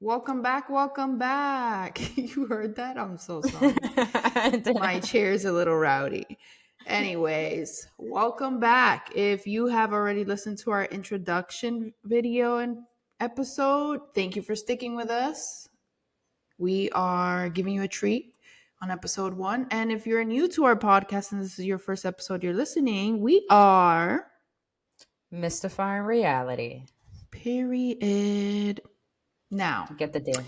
Welcome back. Welcome back. You heard that? I'm so sorry. My chair's a little rowdy. Anyways, welcome back. If you have already listened to our introduction video and episode, thank you for sticking with us. We are giving you a treat on episode 1. And if you're new to our podcast and this is your first episode you're listening, we are Mystifying reality. period. Now, Get the deal.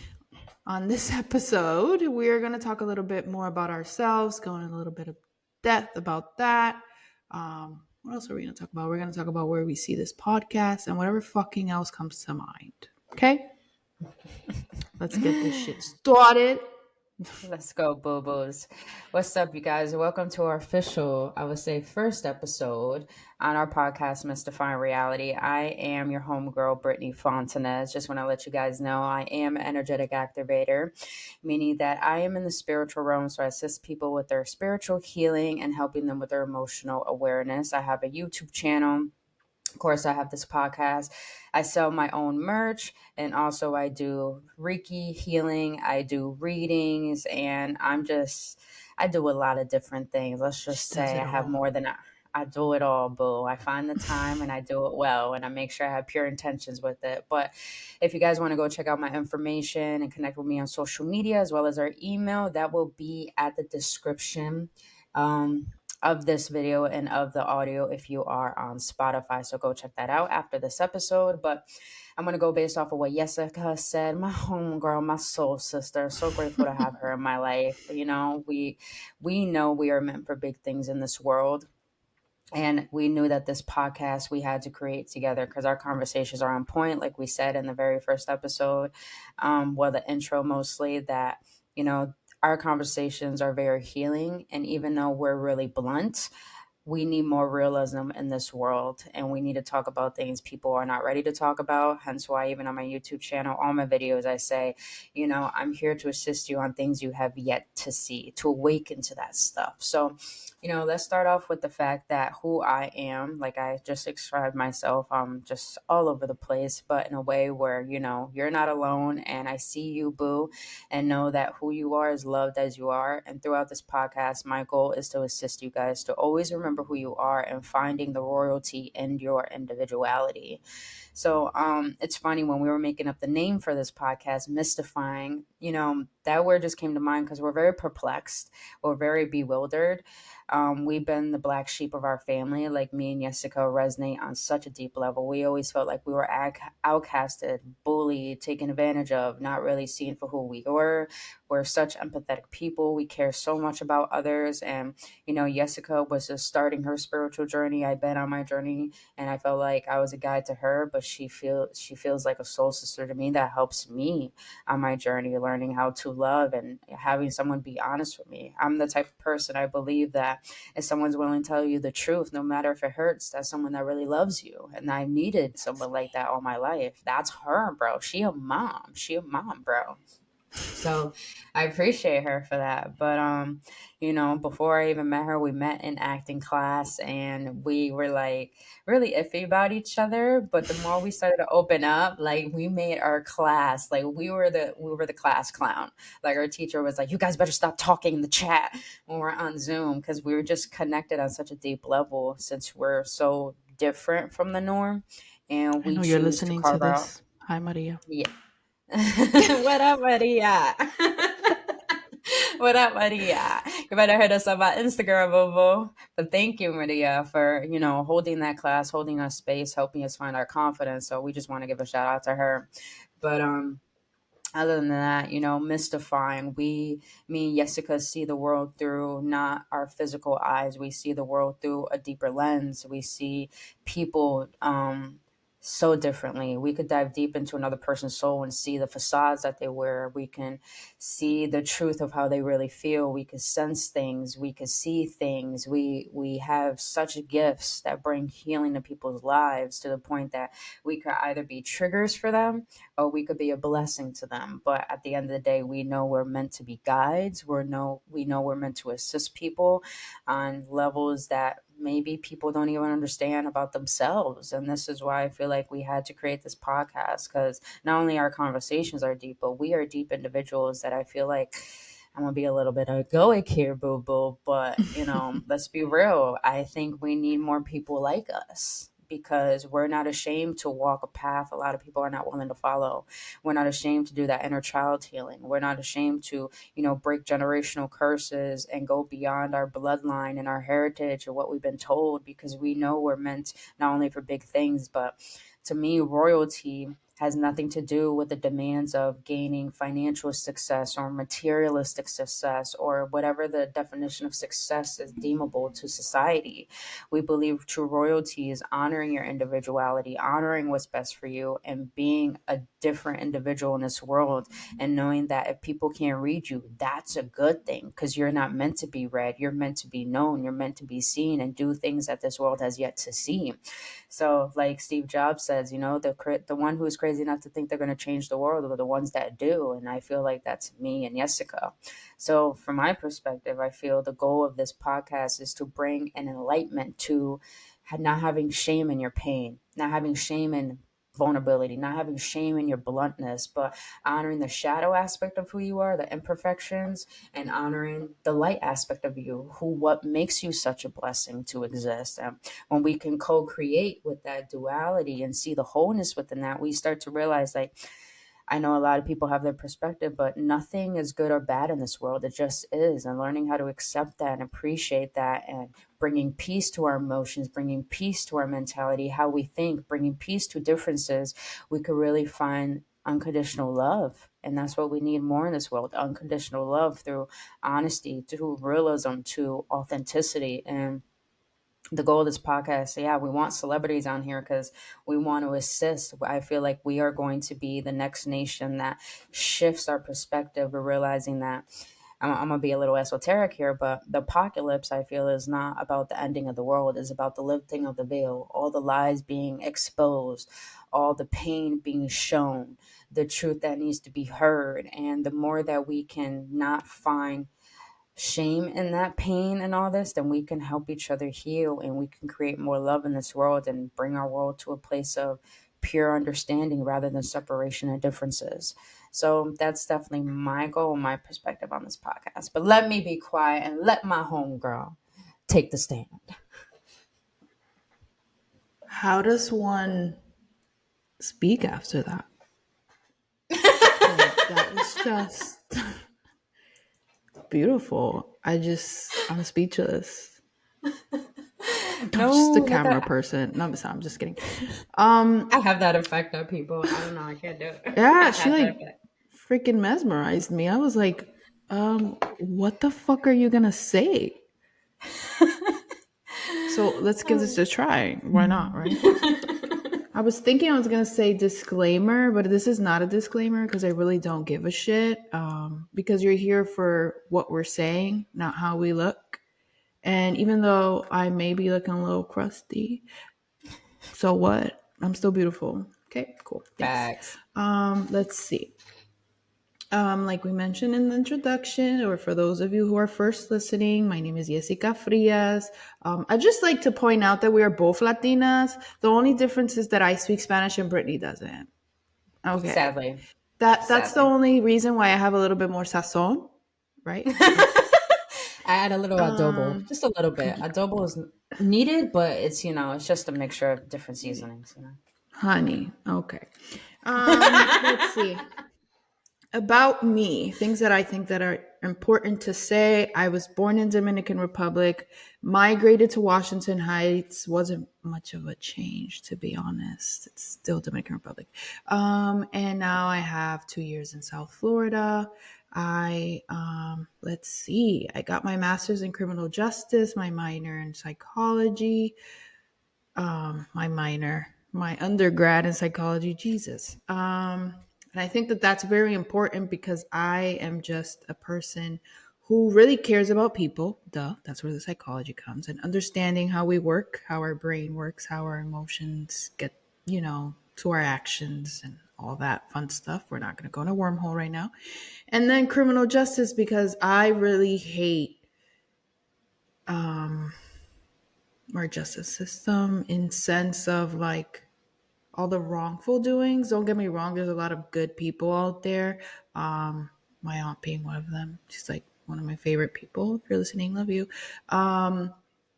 on this episode, we're going to talk a little bit more about ourselves, go in a little bit of depth about that. What else are we going to talk about? We're going to talk about where we see this podcast and whatever fucking else comes to mind. Okay? Let's get this shit started. Let's go, boo-boos. What's up, you guys? Welcome to our official, I would say, first episode on our podcast, Mystifying Reality. I am your homegirl, Brittany Fontanez. Just want to let you guys know I am an energetic activator, meaning that I am in the spiritual realm, so I assist people with their spiritual healing and helping them with their emotional awareness. I have a YouTube channel. Of course, I have this podcast. I sell my own merch, and also I do Reiki healing. I do readings, and I do a lot of different things. Let's She just does say it I have all. more than I do it all, boo. I find the time and I do it well, and I make sure I have pure intentions with it. But if you guys want to go check out my information and connect with me on social media as well as our email, that will be at the description. Of this video and of the audio if you are on Spotify. So go check that out after this episode. But I'm going to go based off of what Jessica said, my homegirl, my soul sister. So grateful to have her in my life. You know, we know we are meant for big things in this world. And we knew that this podcast we had to create together because our conversations are on point, like we said in the very first episode. The intro mostly that, you know, our conversations are very healing. And even though we're really blunt, we need more realism in this world, and we need to talk about things people are not ready to talk about. Hence why even on my YouTube channel, all my videos, I say, you know, I'm here to assist you on things you have yet to see, to awaken to that stuff. So, you know, let's start off with the fact that who I am, like I just described myself, I'm just all over the place, but in a way where, you know, you're not alone, and I see you, boo, and know that who you are is loved as you are. And throughout this podcast, my goal is to assist you guys to always remember who you are and finding the royalty in your individuality. So it's funny, when we were making up the name for this podcast, Mystifying, you know, that word just came to mind because we're very perplexed, we're very bewildered. We've been the black sheep of our family. Like me and Jessica resonate on such a deep level. We always felt like we were outcasted, bullied, taken advantage of, not really seen for who we were. We're such empathetic people. We care so much about others. And, you know, Jessica was just starting her spiritual journey. I've been on my journey, and I felt like I was a guide to her, but she feels like a soul sister to me that helps me on my journey, learning how to love and having someone be honest with me. I'm the type of person, I believe, that if someone's willing to tell you the truth, no matter if it hurts, that's someone that really loves you. And I needed someone like that all my life. That's her, bro. She a mom, bro. So I appreciate her for that. But you know, before I even met her, we met in acting class, and we were like really iffy about each other. But the more we started to open up, like we made our class, like we were the class clown. Like our teacher was like, "You guys better stop talking in the chat when we're on Zoom," because we were just connected on such a deep level since we're so different from the norm, and I we know you're choose to listening to carve out. this. Hi, Maria. Yeah. What up, Maria? What up, Maria? You better hit us up on Instagram, boo boo. But thank you, Maria, for, you know, holding that class, holding our space, helping us find our confidence. So we just want to give a shout out to her. But other than that, you know, mystifying. Me and Jessica see the world through not our physical eyes. We see the world through a deeper lens. We see people so differently. We could dive deep into another person's soul and see the facades that they wear. We can see the truth of how they really feel. We can sense things. We can see things. We have such gifts that bring healing to people's lives to the point that we could either be triggers for them or we could be a blessing to them. But at the end of the day, we know we're meant to be guides. We know we're meant to assist people on levels that maybe people don't even understand about themselves. And this is why I feel like we had to create this podcast, because not only our conversations are deep, but we are deep individuals that I feel like, I'm gonna be a little bit egoic here, boo boo, but let's be real. I think we need more people like us, because we're not ashamed to walk a path a lot of people are not willing to follow. We're not ashamed to do that inner child healing. We're not ashamed to, break generational curses and go beyond our bloodline and our heritage or what we've been told, because we know we're meant not only for big things, but to me, royalty has nothing to do with the demands of gaining financial success or materialistic success or whatever the definition of success is deemable to society. We believe true royalty is honoring your individuality, honoring what's best for you, and being a different individual in this world. And knowing that if people can't read you, that's a good thing, because you're not meant to be read. You're meant to be known. You're meant to be seen and do things that this world has yet to see. So, like Steve Jobs says, the one who is crazy enough to think they're going to change the world are the ones that do. And I feel like that's me and Jessica. So, from my perspective, I feel the goal of this podcast is to bring an enlightenment to not having shame in your pain, not having shame in vulnerability, not having shame in your bluntness, but honoring the shadow aspect of who you are, the imperfections, and honoring the light aspect of you, what makes you such a blessing to exist. And when we can co-create with that duality and see the wholeness within that, we start to realize, like, I know a lot of people have their perspective, but nothing is good or bad in this world. It just is. And learning how to accept that and appreciate that, and bringing peace to our emotions, bringing peace to our mentality, how we think, bringing peace to differences, we could really find unconditional love. And that's what we need more in this world: unconditional love through honesty, through realism, to authenticity. And the goal of this podcast, yeah, we want celebrities on here because we want to assist. I feel like we are going to be the next nation that shifts our perspective of realizing that, I'm going to be a little esoteric here, but the apocalypse, I feel, is not about the ending of the world. It's about the lifting of the veil, all the lies being exposed, all the pain being shown, the truth that needs to be heard. And the more that we can not find shame in that pain and all this, then we can help each other heal, and we can create more love in this world and bring our world to a place of pure understanding rather than separation and differences. So that's definitely my goal, my perspective on this podcast. But let me be quiet and let my homegirl take the stand. How does one speak after that? Like, that was just beautiful. I'm speechless. I'm just a No, like camera person. No, I'm just kidding. I have that effect on people. I don't know. I can't do it. Yeah, I she have that like effect. freaking mesmerized me. I was like, what the fuck are you gonna say? So let's give this a try. Why not, right? I was thinking I was gonna say disclaimer, but this is not a disclaimer because I really don't give a shit. Because you're here for what we're saying, not how we look. And even though I may be looking a little crusty, so what? I'm still beautiful. Okay, cool. Thanks. Facts. Let's see. Like we mentioned in the introduction, or for those of you who are first listening, my name is Jessica Frias. I'd just like to point out that we are both Latinas. The only difference is that I speak Spanish and Brittany doesn't. Okay. Sadly. That's the Sadly. only reason why I have a little bit more sazon, right? I add a little adobo, Um, just a little bit. Adobo is needed, but it's just a mixture of different seasonings. honey. Okay. Let's see. About me, things that I think that are important to say. I was born in Dominican Republic, migrated to Washington Heights. Wasn't much of a change, to be honest. It's still Dominican Republic. And now I have 2 years in South Florida. Let's see, I got my master's in criminal justice, my minor in psychology, my undergrad in psychology. Jesus. And I think that that's very important because I am just a person who really cares about people. Duh, that's where the psychology comes, and understanding how we work, how our brain works, how our emotions get, to our actions and all that fun stuff. We're not going to go in a wormhole right now. And then criminal justice, because I really hate our justice system in sense of like all the wrongful doings. Don't get me wrong, there's a lot of good people out there. My aunt being one of them. She's like one of my favorite people. If you're listening, love you.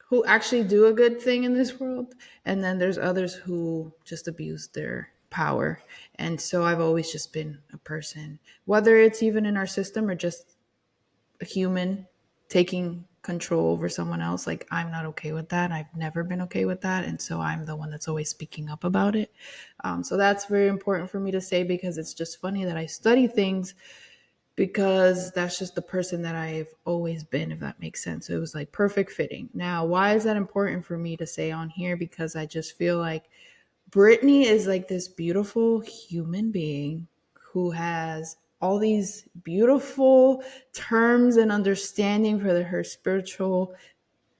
Who actually do a good thing in this world. And then there's others who just abuse their power. And so I've always just been a person, whether it's even in our system or just a human taking control over someone else. Like, I'm not okay with that. I've never been okay with that. And so I'm the one that's always speaking up about it. So that's very important for me to say, because it's just funny that I study things, because that's just the person that I've always been, if that makes sense. So it was like perfect fitting. Now, why is that important for me to say on here? Because I just feel like Brittany is like this beautiful human being who has all these beautiful terms and understanding for her spiritual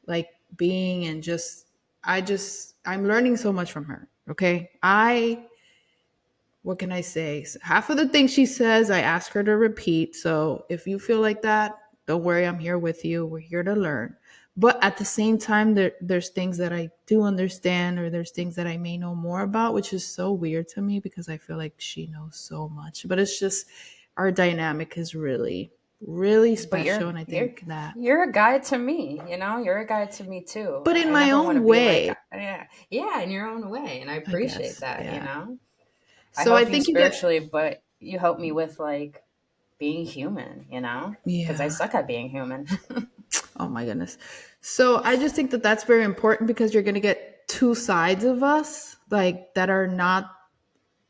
like being, and I'm learning so much from her. Okay. What can I say? Half of the things she says, I ask her to repeat. So if you feel like that, don't worry, I'm here with you. We're here to learn. But at the same time, there's things that I do understand, or there's things that I may know more about, which is so weird to me because I feel like she knows so much. But it's just our dynamic is really, really But special. And I think that, you're a guide to me, you know? You're a guide to me too. but in I my never want to own be like, way, yeah, in your own way. And I I appreciate guess. that, you Yeah. know? I So I help you think you get, spiritually, but you help me with like being human, you know? Because I yeah. suck at being human. Oh my goodness. So I just think that that's very important, because you're going to get two sides of us, like that are not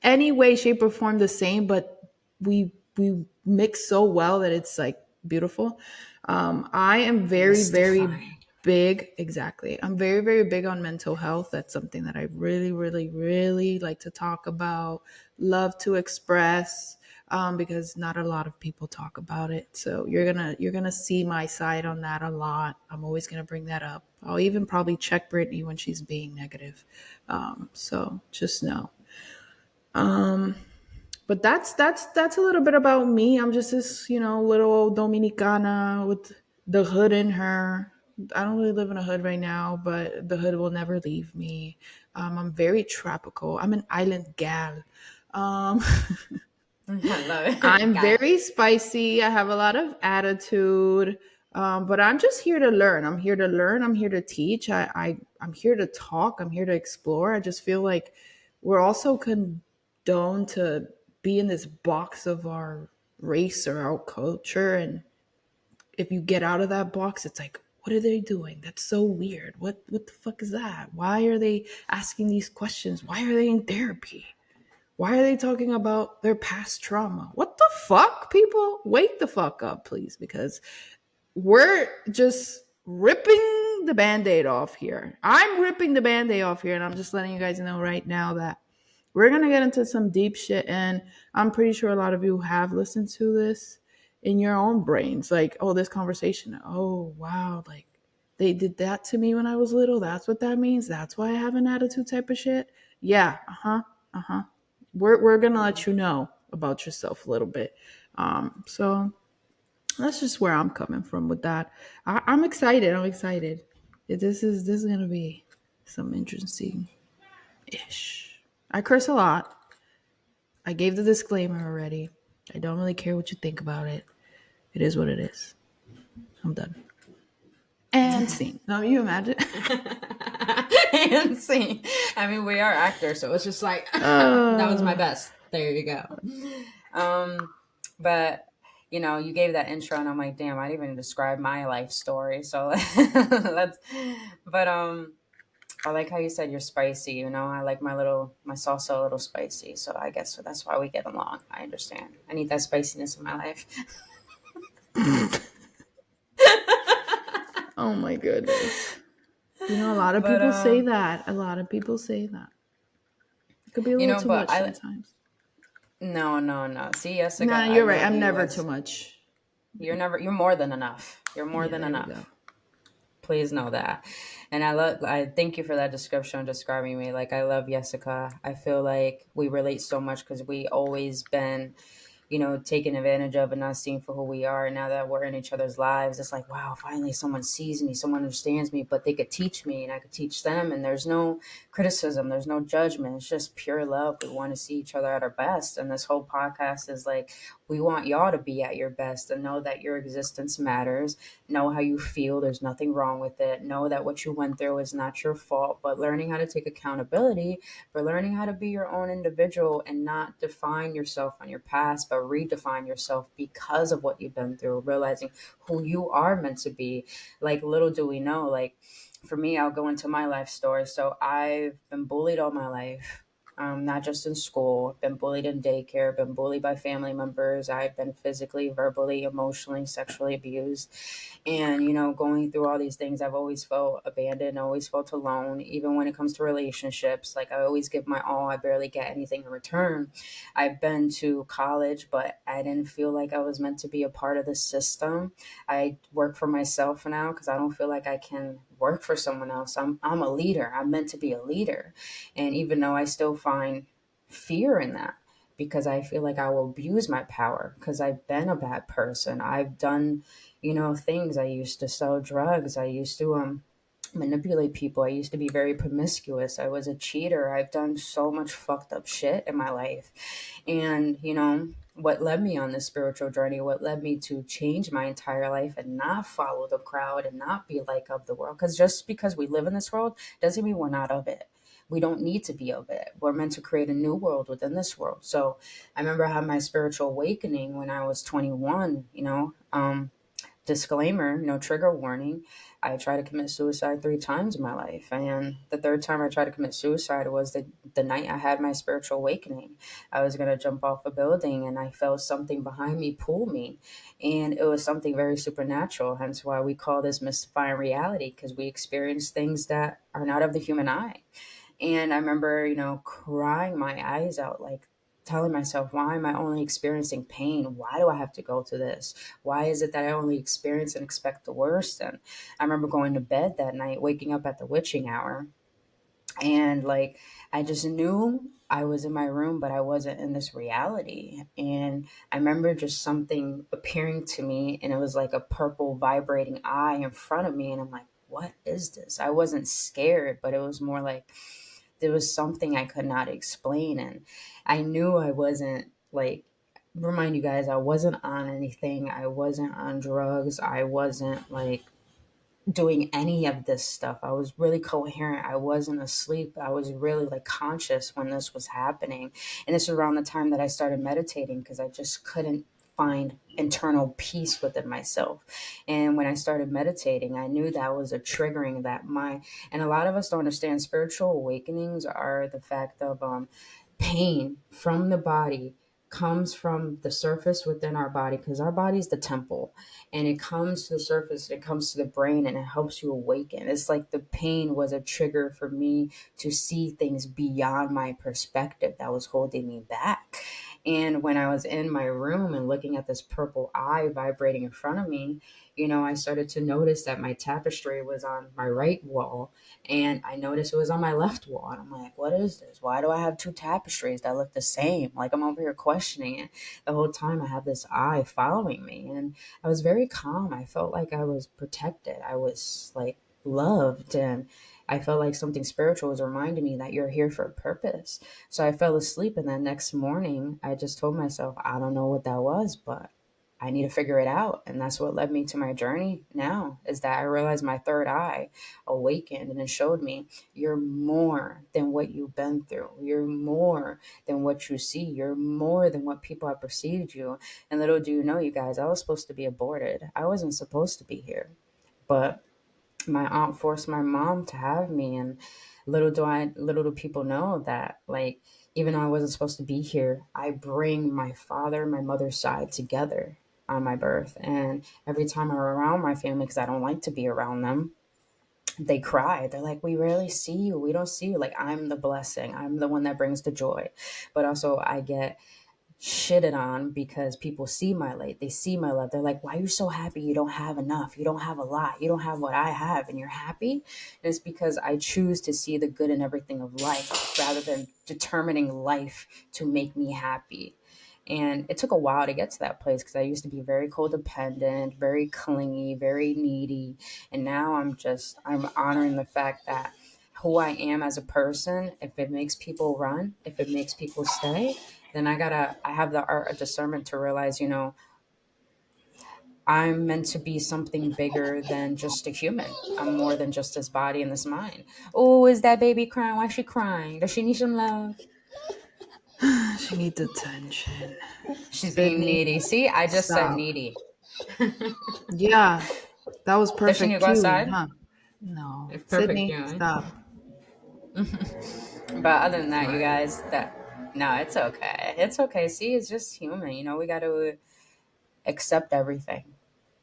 any way, shape, or form the same, but we mix so well that it's like beautiful. I am very, very Mystifying. big. Exactly. I'm very, very big on mental health. That's something that I really, really, really like to talk about, love to express, because not a lot of people talk about it. So you're gonna see my side on that a lot. I'm always gonna bring that up. I'll even probably check Brittany when she's being negative. So just know. But that's a little bit about me. I'm just this, little old Dominicana with the hood in her. I don't really live in a hood right now, but the hood will never leave me. I'm very tropical. I'm an island gal. Um, I love it. I'm Got very spicy. I have a lot of attitude. But I'm just here to learn. I'm here to learn. I'm here to teach. I'm here to talk. I'm here to explore. I just feel like we're also condoned to be in this box of our race or our culture. And if you get out of that box, it's like, what are they doing? That's so weird. What the fuck is that? Why are they asking these questions? Why are they in therapy? Why are they talking about their past trauma? What the fuck, people? Wake the fuck up, please, because we're just ripping the band-aid off here. I'm ripping the band-aid off here, and I'm just letting you guys know right now that we're gonna get into some deep shit. And I'm pretty sure a lot of you have listened to this in your own brains, like, oh, this conversation, oh wow, like they did that to me when I was little. That's what that means. That's why I have an attitude type of shit. Yeah, uh-huh. We're gonna let you know about yourself a little bit. So that's just where I'm coming from with that. I'm excited. I'm excited. This is gonna be some interesting ish. I curse a lot. I gave the disclaimer already. I don't really care what you think about it. It is what it is. I'm done. And scene. Now you imagine. and see. I mean, we are actors, so it's just like that was my uh, best. There you go. But you gave that intro, and I'm like, damn, I didn't even describe my life story. So let's. But I like how you said you're spicy. I like my salsa a little spicy. So I guess that's why we get along. I understand. I need that spiciness in my life. oh my goodness. A lot of But people say that. A lot of people say that. It could be a little too but much I sometimes. no, no, no. See, Nah, Jessica, I you're right. love I'm you never too as much. you're more than enough. You're more Yeah, than there we go. enough. Please know that. And I thank you for that description, describing me. Like, I love Jessica. I feel like we relate so much because we always been taken advantage of and not seen for who we are. And now that we're in each other's lives, it's like, wow, finally someone sees me, someone understands me, but they could teach me and I could teach them. And there's no criticism, there's no judgment. It's just pure love. We want to see each other at our best. And this whole podcast is like, we want y'all to be at your best and know that your existence matters. Know how you feel. There's nothing wrong with it. Know that what you went through is not your fault, but learning how to take accountability for learning how to be your own individual and not define yourself on your past, but redefine yourself because of what you've been through, realizing who you are meant to be. Like, little do we know, like, for me, I'll go into my life story. So I've been bullied all my life. Not just in school, been bullied in daycare, been bullied by family members. I've been physically, verbally, emotionally, sexually abused. And, going through all these things, I've always felt abandoned, always felt alone. Even when it comes to relationships, like I always give my all, I barely get anything in return. I've been to college, but I didn't feel like I was meant to be a part of the system. I work for myself now because I don't feel like I can work for someone else. I'm a leader. I'm meant to be a leader. And even though I still find fear in that, because I feel like I will abuse my power because I've been a bad person. I've done, things. I used to sell drugs. I used to manipulate people. I used to be very promiscuous. I was a cheater. I've done so much fucked up shit in my life. And, what led me on this spiritual journey, what led me to change my entire life and not follow the crowd and not be like of the world. Because just because we live in this world doesn't mean we're not of it. We don't need to be of it. We're meant to create a new world within this world. So I remember I had my spiritual awakening when I was 21, disclaimer, no trigger warning. I tried to commit suicide 3 times in my life. And the third time I tried to commit suicide was the night I had my spiritual awakening. I was going to jump off a building and I felt something behind me pull me. And it was something very supernatural, hence why we call this mystifying reality, because we experience things that are not of the human eye. And I remember, crying my eyes out, like telling myself, why am I only experiencing pain? Why do I have to go to this? Why is it that I only experience and expect the worst? And I remember going to bed that night, waking up at the witching hour. And like, I just knew I was in my room, but I wasn't in this reality. And I remember just something appearing to me, and it was like a purple vibrating eye in front of me. And I'm like, what is this? I wasn't scared, but it was more like there was something I could not explain. And I knew I wasn't like, remind you guys, I wasn't on anything. I wasn't on drugs. I wasn't like doing any of this stuff. I was really coherent. I wasn't asleep. I was really like conscious when this was happening. And this was around the time that I started meditating because I just couldn't find internal peace within myself. And when I started meditating, I knew that was a triggering that and a lot of us don't understand spiritual awakenings are the fact of pain from the body comes from the surface within our body, because our body is the temple, and it comes to the surface, it comes to the brain, and it helps you awaken. It's like the pain was a trigger for me to see things beyond my perspective that was holding me back. And when I was in my room and looking at this purple eye vibrating in front of me, I started to notice that my tapestry was on my right wall, and I noticed it was on my left wall. And I'm like, what is this? Why do I have two tapestries that look the same? Like, I'm over here questioning it. The whole time I have this eye following me. And I was very calm. I felt like I was protected. I was like loved. And I felt like something spiritual was reminding me that you're here for a purpose. So I fell asleep. And then next morning, I just told myself, I don't know what that was, but I need to figure it out. And that's what led me to my journey now, is that I realized my third eye awakened, and it showed me you're more than what you've been through. You're more than what you see. You're more than what people have perceived you. And little do you know, you guys, I was supposed to be aborted. I wasn't supposed to be here. But my aunt forced my mom to have me. And little do people know that, like, even though I wasn't supposed to be here, I bring my father and my mother's side together on my birth. And every time I'm around my family, because I don't like to be around them, they cry. They're like, we rarely see you. We don't see you. Like, I'm the blessing. I'm the one that brings the joy. But also I get shitted on because people see my light. They see my love. They're like, why are you so happy? You don't have enough. You don't have a lot. You don't have what I have, and you're happy. And it's because I choose to see the good in everything of life rather than determining life to make me happy. And it took a while to get to that place because I used to be very codependent, very clingy, very needy. And now I'm honoring the fact that who I am as a person, if it makes people run, if it makes people stay, then I have the art of discernment to realize, I'm meant to be something bigger than just a human. I'm more than just this body and this mind. Oh, is that baby crying? Why is she crying? Does she need some love? She needs attention. She's being Sydney, needy. See, I just said stop. needy. Yeah, that was Does she need perfect to go cueing, outside? huh? No. It's perfect Sydney, viewing. stop. But other than that, you Right. guys, that no, it's okay. It's okay. See, it's just human. We got to accept everything,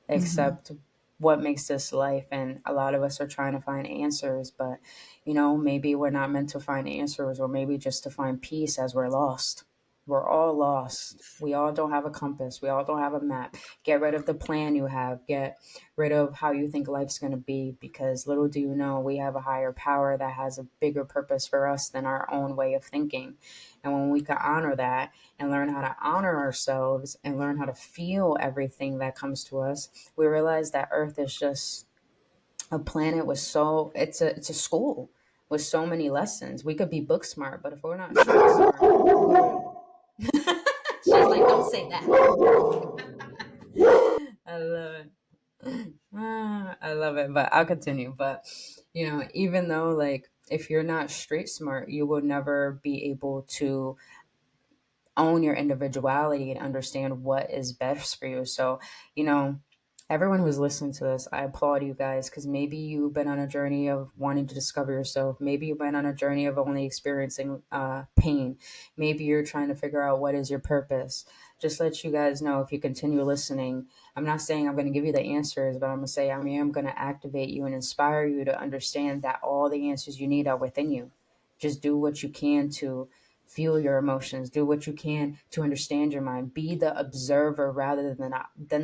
Hmm. accept what makes this life. And a lot of us are trying to find answers, but maybe we're not meant to find answers, or maybe just to find peace as we're lost. We're all lost. We all don't have a compass. We all don't have a map. Get rid of the plan you have. Get rid of how you think life's going to be, because little do you know, we have a higher power that has a bigger purpose for us than our own way of thinking. And when we can honor that and learn how to honor ourselves and learn how to feel everything that comes to us, we realize that Earth is just a planet with it's a school with so many lessons. We could be book smart, but if we're not street smart, she's like, don't say that. I love it. I love it, but I'll continue. But even though, like, if you're not street smart, you will never be able to own your individuality and understand what is best for you. So, you know, everyone who's listening to this, I applaud you guys, because maybe you've been on a journey of wanting to discover yourself. Maybe you've been on a journey of only experiencing pain. Maybe you're trying to figure out what is your purpose. Just let you guys know, if you continue listening, I'm not saying I'm going to give you the answers, but I'm going to say I am going to activate you and inspire you to understand that all the answers you need are within you. Just do what you can to feel your emotions, do what you can to understand your mind, be the observer rather than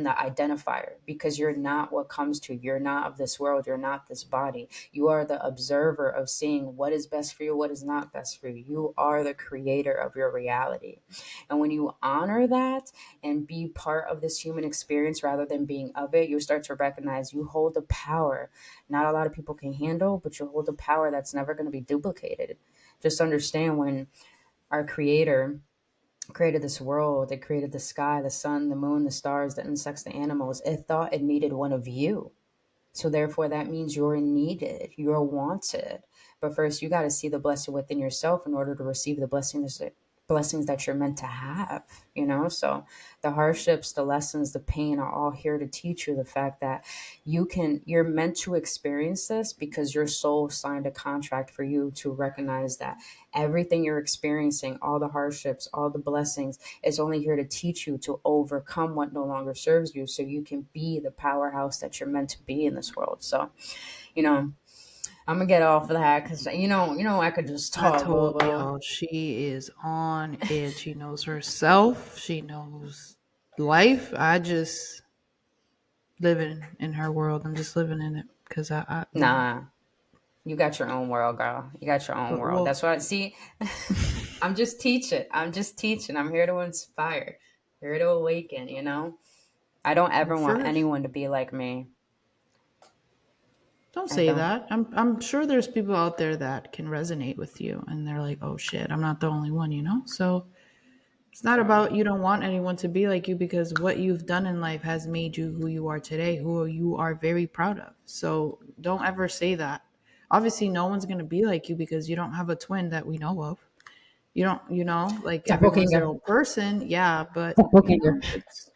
the identifier, because you're not what comes to you. You're not of this world, you're not this body. You are the observer of seeing what is best for you, what is not best for you. You are the creator of your reality. And when you honor that and be part of this human experience rather than being of it, you start to recognize you hold a power not a lot of people can handle, but you hold a power that's never going to be duplicated. Just understand, when our creator created this world, it created the sky, the sun, the moon, the stars, the insects, the animals, it thought it needed one of you. So therefore, that means you're needed, you're wanted. But first, you got to see the blessing within yourself in order to receive the blessings that you're meant to have. So the hardships, the lessons, the pain are all here to teach you the fact that you're meant to experience this, because your soul signed a contract for you to recognize that everything you're experiencing, all the hardships, all the blessings, is only here to teach you to overcome what no longer serves you, so you can be the powerhouse that you're meant to be in this world. So, you know, I'm gonna get off of that, because I could just I talk, boo told boo. y'all she is on it. She knows herself. She knows life. I just living in her world. I'm just living in it because Nah, you got your own world, girl. You got your own world. well, That's what I see. I'm just teaching. I'm just teaching. I'm here to inspire, here to awaken. I don't well, ever want first, anyone to be like me. don't I say don't. that. I'm sure there's people out there that can resonate with you, and they're like, oh shit, I'm not the only one, So it's not Sorry. about you don't want anyone to be like you, because what you've done in life has made you who you are today, who you are very proud of. So don't ever say that. Obviously, no one's going to be like you because you don't have a twin that we know of. You don't, like everyone's their Doppelganger. own person. Yeah, but, Doppelganger. it's,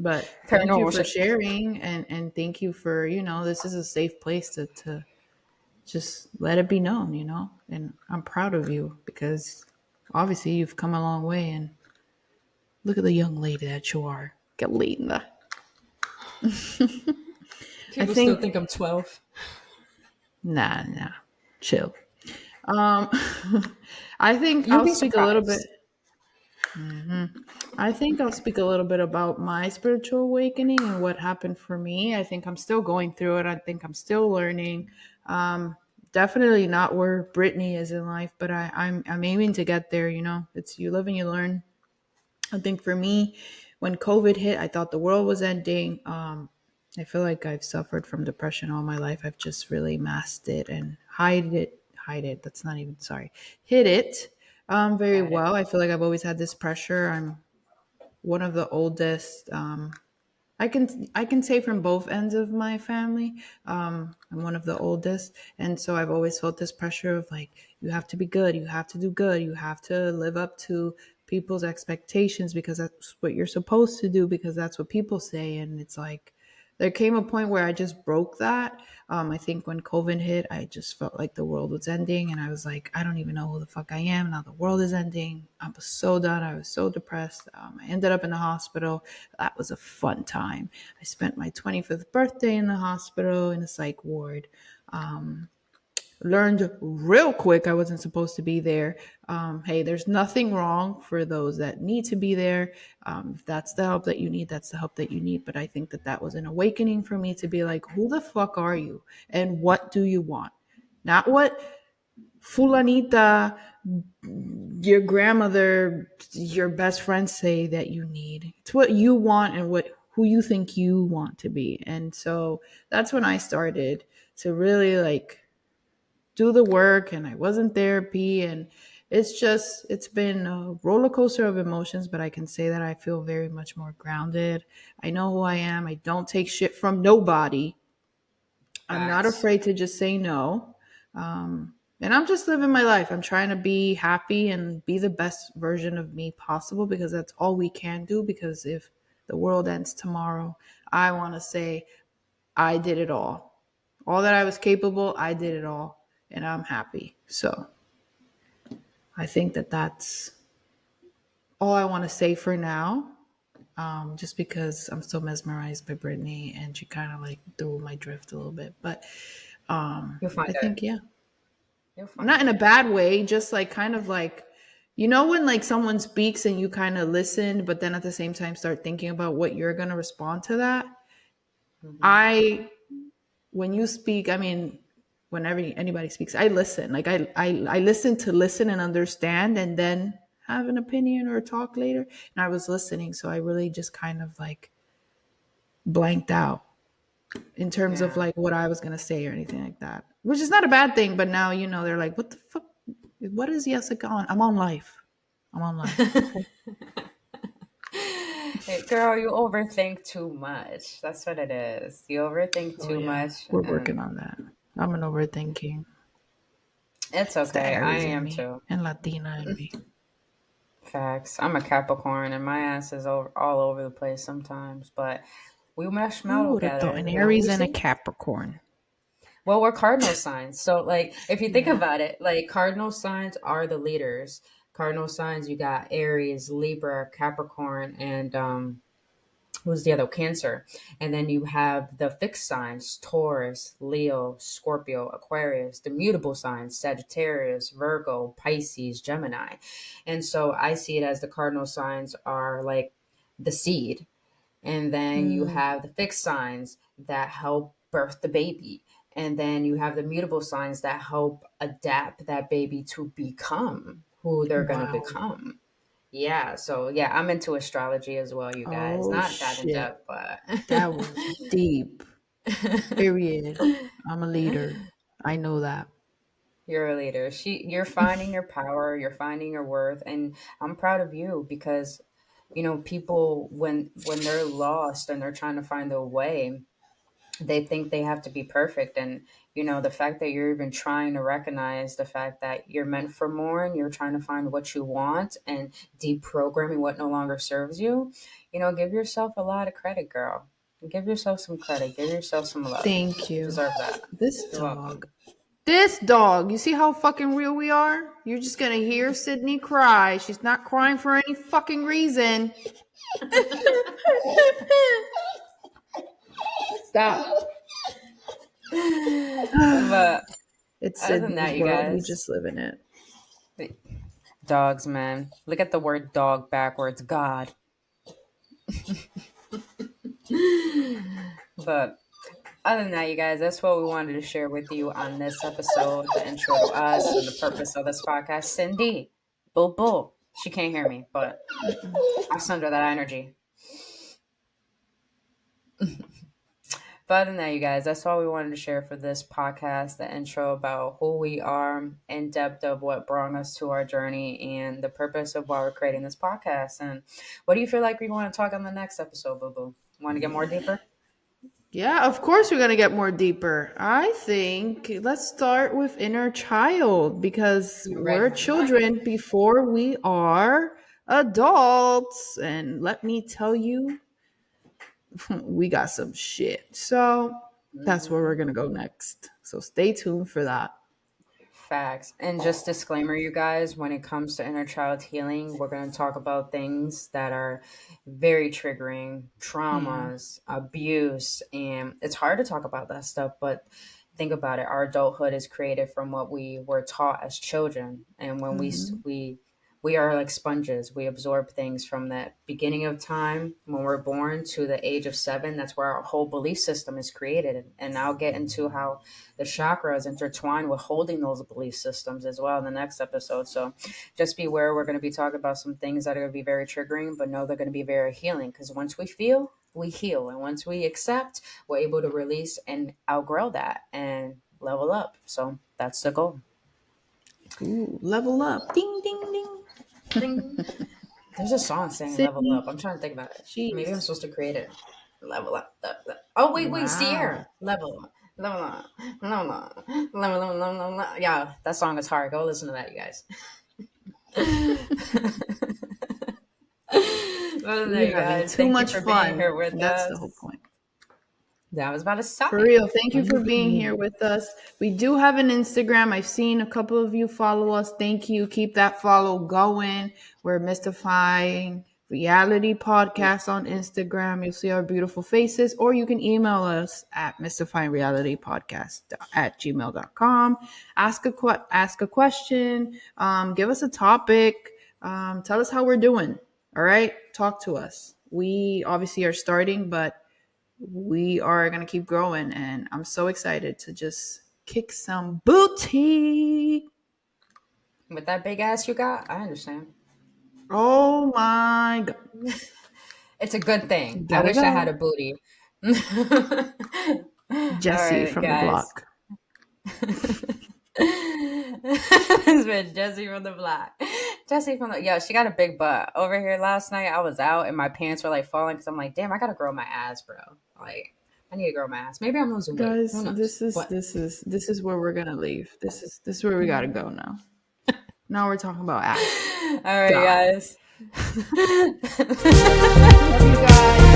but thank you Paranormal for shit. sharing, and thank you for, this is a safe place to just let it be known, and I'm proud of you because obviously you've come a long way, and look at the young lady that you are. Get linda. I People still think, think I'm 12. nah, chill. Um, I think You'll I'll be speak a little bit. surprised. I think I'll speak a little bit about my spiritual awakening and what happened for me. I think I'm still going through it. I think I'm still learning. Um, Definitely not where Brittany is in life, but I'm aiming to get there. It's you live and you learn. I think for me, when COVID hit, I thought the world was ending. I feel like I've suffered from depression all my life. I've just really masked it and hide it. That's not even, sorry, hid it very Got it. well. I feel like I've always had this pressure. I'm one of the oldest. I can say from both ends of my family. I'm one of the oldest, and so I've always felt this pressure of like you have to be good, you have to do good, you have to live up to people's expectations because that's what you're supposed to do because that's what people say, and it's like there came a point where I just broke that. I think when COVID hit, I just felt like the world was ending, and I was like, I don't even know who the fuck I am now. The world is ending. I was so done. I was so depressed. I ended up in the hospital. That was a fun time. I spent my 25th birthday in the hospital in a psych ward. Learned real quick I wasn't supposed to be there. Hey, there's nothing wrong for those that need to be there. If that's the help that you need, that's the help that you need. But I think that that was an awakening for me to be like, who the fuck are you? And what do you want? Not what Fulanita, your grandmother, your best friends say that you need. It's what you want and what who you think you want to be. And so that's when I started to really like do the work, and I was in therapy, and it's been a roller coaster of emotions, but I can say that I feel very much more grounded. I know who I am. I don't take shit from nobody. I'm not Facts. afraid to just say no. And I'm just living my life. I'm trying to be happy and be the best version of me possible because that's all we can do. Because if the world ends tomorrow, I want to say I did it all. All that I was capable, I did it all. And I'm happy. So I think that that's all I want to say for now. Just because I'm so mesmerized by Brittany and she kind of like threw my drift a little bit. But You'll find I it. think, yeah, You'll find not in it. a bad way, just like kind of like, when like someone speaks and you kind of listen, but then at the same time start thinking about what you're going to respond to that. Hmm. I, when you speak, I mean, whenever anybody speaks, I listen. Like I listen to listen and understand and then have an opinion or talk later. And I was listening. So I really just kind of like blanked out in terms of Yeah. like what I was going to say or anything like that, which is not a bad thing. But now, they're like, what the fuck? What is Jessica on? I'm on life. I'm on life. Okay. Hey, girl, you overthink too much. That's what it is. You overthink Oh too yeah, much, we're working and on that. I'm an overthinking. it's It's the okay. I Aries in am me too. and Latina in me. Facts. I'm a Capricorn, and my ass is all over the place sometimes, but we mesh Who well would have thought together. an We Aries and a see. Capricorn? Well, we're cardinal signs. So, like, if you think Yeah. about it, like, cardinal signs are the leaders. Cardinal signs, you got Aries, Libra, Capricorn, and who's the other? Cancer. And then you have the fixed signs: Taurus, Leo, Scorpio, Aquarius. The mutable signs: Sagittarius, Virgo, Pisces, Gemini. And so I see it as the cardinal signs are like the seed, and then you Mm, have the fixed signs that help birth the baby, and then you have the mutable signs that help adapt that baby to become who they're going to wow. become. Yeah, so yeah, I'm into astrology as well, you guys. Oh Not that in shit. depth, but That was deep. Period. I'm a leader. I know that. you're a leader. You're finding your power, you're finding your worth, and I'm proud of you because people when they're lost and they're trying to find their way, they think they have to be perfect. And the fact that you're even trying to recognize the fact that you're meant for more and you're trying to find what you want and deprogramming what no longer serves you, give yourself a lot of credit, girl. Give yourself some credit, give yourself some love. Thank You you. deserve that. This You're dog. welcome. This dog. You see how fucking real we are? You're just gonna hear Sydney cry. She's not crying for any fucking reason. Stop. But It's other than Sydney's that, you world. We guys, just live in it. dogs, man, look at the word dog backwards. God. But other than that, you guys, that's what we wanted to share with you on this episode, the intro to us and the purpose of this podcast. Cindy, boo boo. She can't hear me, but I send her that energy. But other than that, you guys, that's all we wanted to share for this podcast, the intro about who we are, in depth of what brought us to our journey, and the purpose of why we're creating this podcast. And what do you feel like we want to talk on the next episode, Boo Boo? Want to get more deeper? Yeah, of course we're going to get more deeper. I think let's start with inner child because we're Right. children before we are adults. And let me tell you, we got some shit. So that's where we're Mhm. going to go next. So stay tuned for that. Facts. And just disclaimer, you guys, when it comes to inner child healing, we're going to talk about things that are very triggering, Yeah. traumas, abuse, and it's hard to talk about that stuff, but think about it. Our adulthood is created from what we were taught as children, and when Hmm. we are like sponges. We absorb things from that beginning of time when we're born to the age of 7. That's where our whole belief system is created. And I'll get into how the chakras intertwine with holding those belief systems as well in the next episode. So just be aware, we're going to be talking about some things that are going to be very triggering, but know they're going to be very healing, because once we feel, we heal. And once we accept, we're able to release and outgrow that and level up. So that's the goal. Ooh, level up. Ding, ding, ding. Ding. There's a song saying level up. Sydney, I'm trying to think about it. Maybe I'm jeez. supposed to create it. Level up. Oh, wait, Wow. Sierra. Level up. Level up. Level up. Level up. Yeah, that song is hard. Go listen to that, you guys. Well, there We're you having guys. too Thank you much for being fun. here with That's the whole us. point. That was about a For sign. real, thank you for being here with us. We do have an Instagram. I've seen a couple of you follow us. Thank you. Keep that follow going. We're Mystifying Reality Podcast on Instagram. You'll see our beautiful faces, or you can email us at mystifyingrealitypodcast at gmail.com. Ask a question. Give us a topic. Tell us how we're doing. All right. Talk to us. We obviously are starting, but we are going to keep growing, and I'm so excited to just kick some booty. With that big ass you got, I understand. Oh my god. It's a good thing. I Gotta wish I had a go. booty. All Jesse right, from the guys. block. This bitch, Jesse from the block. Jesse from the yo, she got a big butt. Over here last night, I was out and my pants were like falling because I'm like, damn, I gotta grow my ass, bro. Like, I need to grow my ass. Maybe I'm losing weight. Guys, Who knows? What? this is where we're gonna leave. This is where we gotta go now. Now we're talking about ass. All right, God. guys. Love you guys.